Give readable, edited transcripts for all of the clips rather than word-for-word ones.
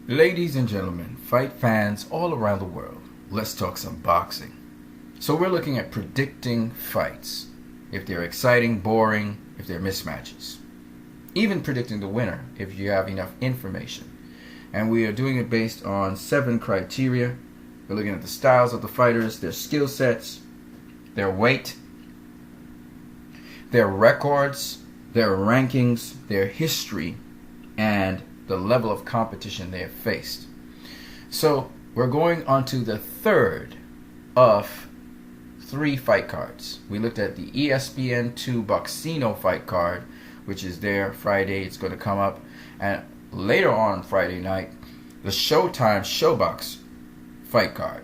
Ladies and gentlemen, fight fans all around the world, let's talk some boxing. So we're looking at predicting fights, if they're exciting, boring, if they're mismatches. Even predicting the winner if you have enough information. And we are doing it based on 7 criteria. We're looking at the styles of the fighters, their skill sets, their weight, their records, their rankings, their history, and the level of competition they have faced. So we're going on to the third of 3 fight cards. We looked at the ESPN2 Boxino fight card, which is there Friday. It's going to come up. And later on Friday night, the Showtime Showbox fight card.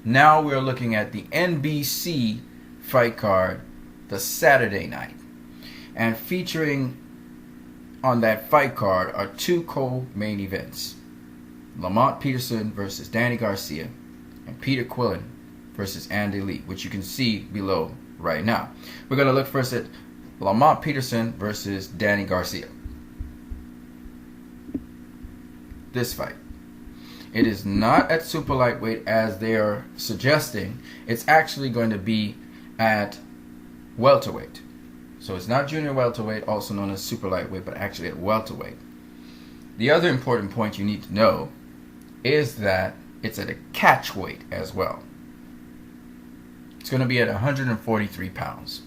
Now we're looking at the NBC fight card, the Saturday night. And featuring on that fight card are 2 co-main events. Lamont Peterson versus Danny Garcia, and Peter Quillen versus Andy Lee, which you can see below right now. We're going to look first at Lamont Peterson versus Danny Garcia. This fight. It is not at super lightweight as they are suggesting. It's actually going to be at welterweight. So it's not junior welterweight, also known as super lightweight, but actually at welterweight. The other important point you need to know is that it's at a catch weight as well. It's going to be at 143 pounds.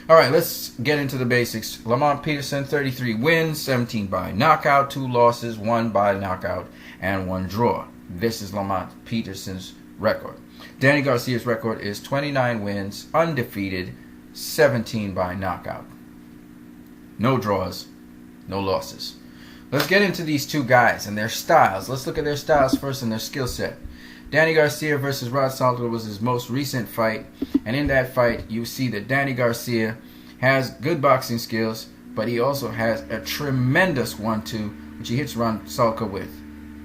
All right, let's get into the basics. Lamont Peterson, 33 wins, 17 by knockout, 2 losses, 1 by knockout, and 1 draw. This is Lamont Peterson's record. Danny Garcia's record is 29 wins, undefeated, 17 by knockout. No draws, no losses. Let's get into these 2 guys and their styles. Let's look at their styles first and their skill set. Danny Garcia versus Rod Salter was his most recent fight, and in that fight you see that Danny Garcia has good boxing skills, but he also has a tremendous 1-2 which he hits Rod Salter with.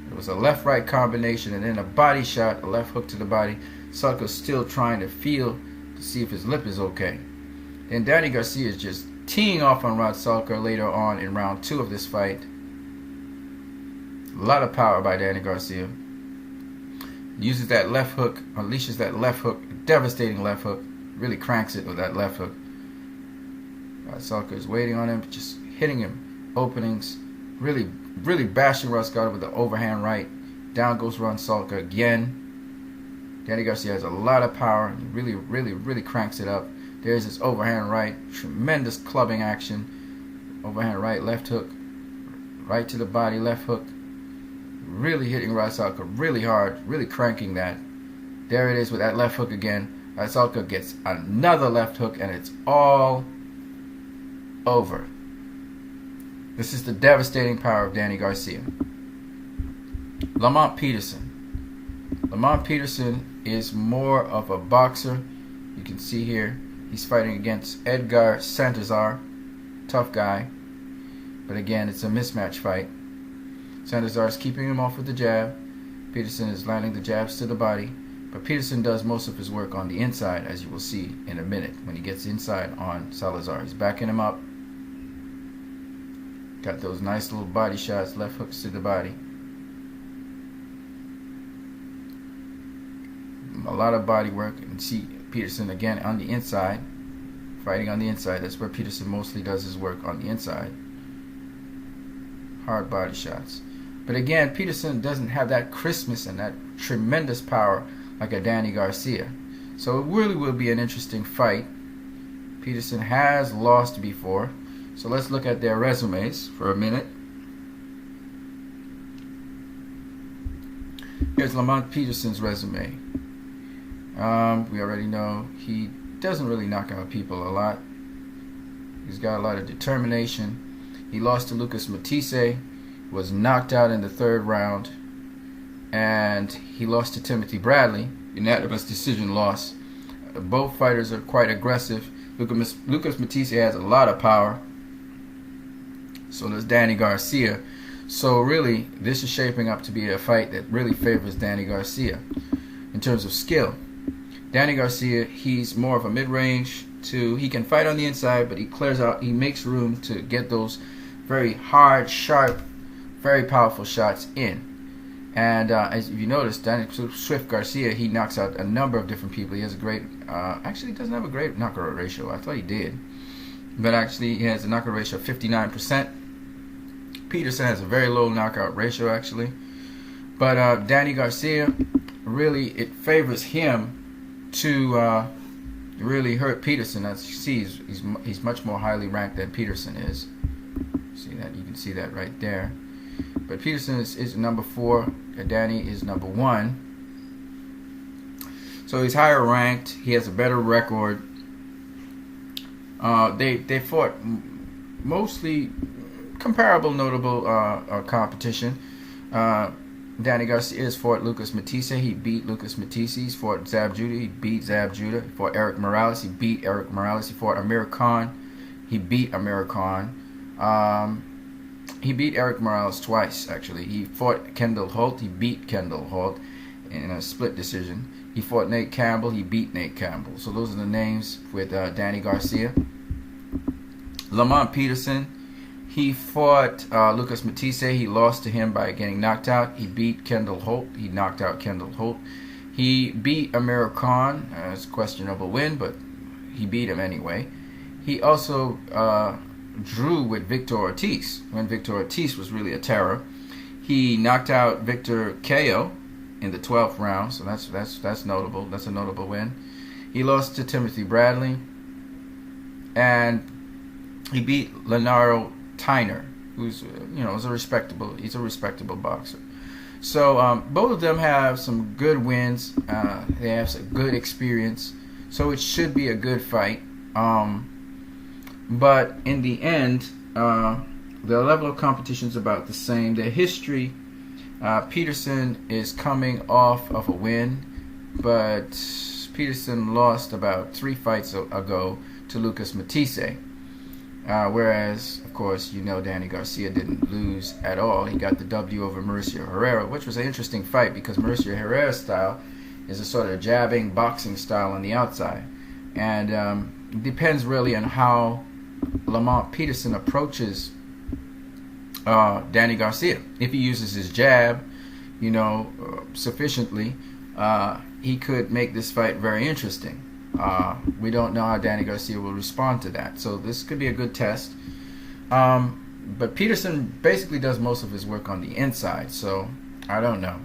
It was a left-right combination and then a body shot, a left hook to the body. Salter's still trying to feel to see if his lip is okay. And Danny Garcia is just teeing off on Rod Salter later on in round 2 of this fight. A lot of power by Danny Garcia. Uses that left hook, unleashes that left hook, devastating left hook. Really cranks it with that left hook. Rod Salter is waiting on him, just hitting him openings. Really bashing Rod Salter with the overhand right. Down goes Rod Salter again. Danny Garcia has a lot of power. And he really cranks it up. There's his overhand right, tremendous clubbing action. Overhand right, left hook, right to the body, left hook. Really hitting Rod Salter really hard, really cranking that. There it is with that left hook again. Rod Salter gets another left hook and it's all over. This is the devastating power of Danny Garcia. Lamont Peterson. Lamont Peterson is more of a boxer. You can see here. He's fighting against Edgar Santazar, tough guy, but again, it's a mismatch fight. Santazar is keeping him off with the jab. Peterson is landing the jabs to the body, but Peterson does most of his work on the inside, as you will see in a minute when he gets inside on Salazar. He's backing him up. Got those nice little body shots, left hooks to the body. A lot of body work, and see Peterson again on the inside, fighting on the inside. That's where Peterson mostly does his work, on the inside. Hard body shots. But again, Peterson doesn't have that crispness and that tremendous power like a Danny Garcia. So it really will be an interesting fight. Peterson has lost before. So let's look at their resumes for a minute. Here's Lamont Peterson's resume. We already know he doesn't really knock out people a lot. He's got a lot of determination. He lost to Lucas Matisse, was knocked out in the 3rd round, and he lost to Timothy Bradley, unanimous decision loss. Both fighters are quite aggressive. Lucas Matisse has a lot of power. So does Danny Garcia. So really, this is shaping up to be a fight that really favors Danny Garcia in terms of skill. Danny Garcia, he's more of a mid-range he can fight on the inside, but he clears out, he makes room to get those very hard, sharp very powerful shots in. And as you notice, Danny Swift Garcia, he knocks out a number of different people. He has a great, actually he doesn't have a great knockout ratio. I thought he did. But actually he has a knockout ratio of 59%. Peterson has a very low knockout ratio actually. But Danny Garcia, really it favors him to really hurt Peterson. As you see, he's much more highly ranked than Peterson is. See that? You can see that right there. But Peterson is number 4. Danny is number 1. So he's higher ranked. He has a better record. They fought mostly comparable, notable competition. Danny Garcia has fought Lucas Matisse. He beat Lucas Matisse. He's fought Zab Judah. He beat Zab Judah. He fought Eric Morales. He beat Eric Morales. He fought Amir Khan. He beat Amir Khan. He beat Eric Morales twice, actually. He fought Kendall Holt. He beat Kendall Holt in a split decision. He fought Nate Campbell. He beat Nate Campbell. So those are the names with Danny Garcia. Lamont Peterson, he fought Lucas Matisse. He lost to him by getting knocked out. He beat Kendall Holt. He knocked out Kendall Holt. He beat Amir Khan. It's a questionable win, but he beat him anyway. He also drew with Victor Ortiz when Victor Ortiz was really a terror. He knocked out Victor KO in the 12th round, so that's notable. That's a notable win. He lost to Timothy Bradley, and he beat Lenaro Tyner, who's is he's a respectable boxer. So both of them have some good wins. They have some good experience, so it should be a good fight. But in the end, the level of competition is about the same. The history, Peterson is coming off of a win, but Peterson lost about 3 fights ago to Lucas Matisse. Whereas, of course, Danny Garcia didn't lose at all. He got the W over Mauricio Herrera, which was an interesting fight because Mauricio Herrera's style is a sort of jabbing boxing style on the outside. And it depends really on how Lamont Peterson approaches Danny Garcia. If he uses his jab, sufficiently, he could make this fight very interesting. We don't know how Danny Garcia will respond to that, so this could be a good test. But Peterson basically does most of his work on the inside, so I don't know.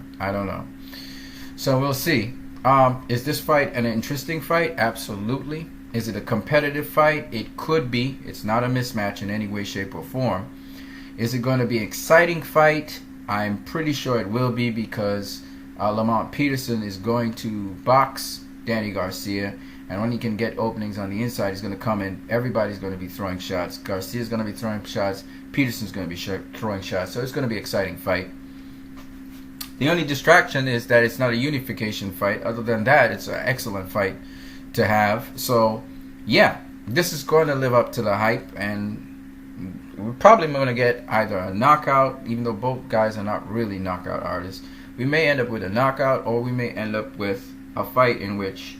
So we'll see. Is this fight an interesting fight? Absolutely. Is it a competitive fight? It could be. It's not a mismatch in any way, shape, or form. Is it going to be an exciting fight? I'm pretty sure it will be because Lamont Peterson is going to box Danny Garcia, and when he can get openings on the inside, he's going to come in. Everybody's going to be throwing shots. Garcia's going to be throwing shots. Peterson's going to be throwing shots. So it's going to be an exciting fight. The only distraction is that it's not a unification fight. Other than that, it's an excellent fight to have. So, yeah, this is going to live up to the hype, and we're probably going to get either a knockout, even though both guys are not really knockout artists. We may end up with a knockout, or we may end up with a fight in which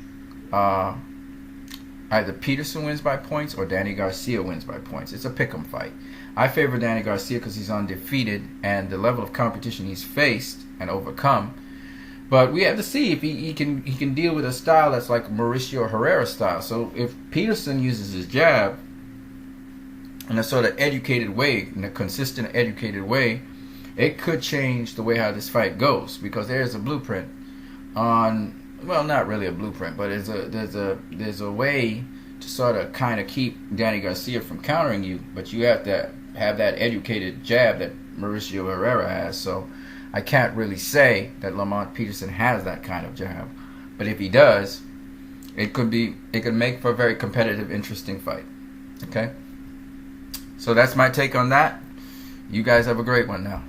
either Peterson wins by points or Danny Garcia wins by points. It's a pick'em fight. I favor Danny Garcia because he's undefeated and the level of competition he's faced and overcome. But we have to see if he can deal with a style that's like Mauricio Herrera style. So if Peterson uses his jab in a sort of educated way, in a consistent educated way, it could change the way how this fight goes, because there's a blueprint on, well, not really a blueprint, but there's a way to sort of kind of keep Danny Garcia from countering you, but you have to have that educated jab that Mauricio Herrera has. So I can't really say that Lamont Peterson has that kind of jab, but if he does, it could make for a very competitive, interesting fight. Okay, so that's my take on that. You guys have a great one now.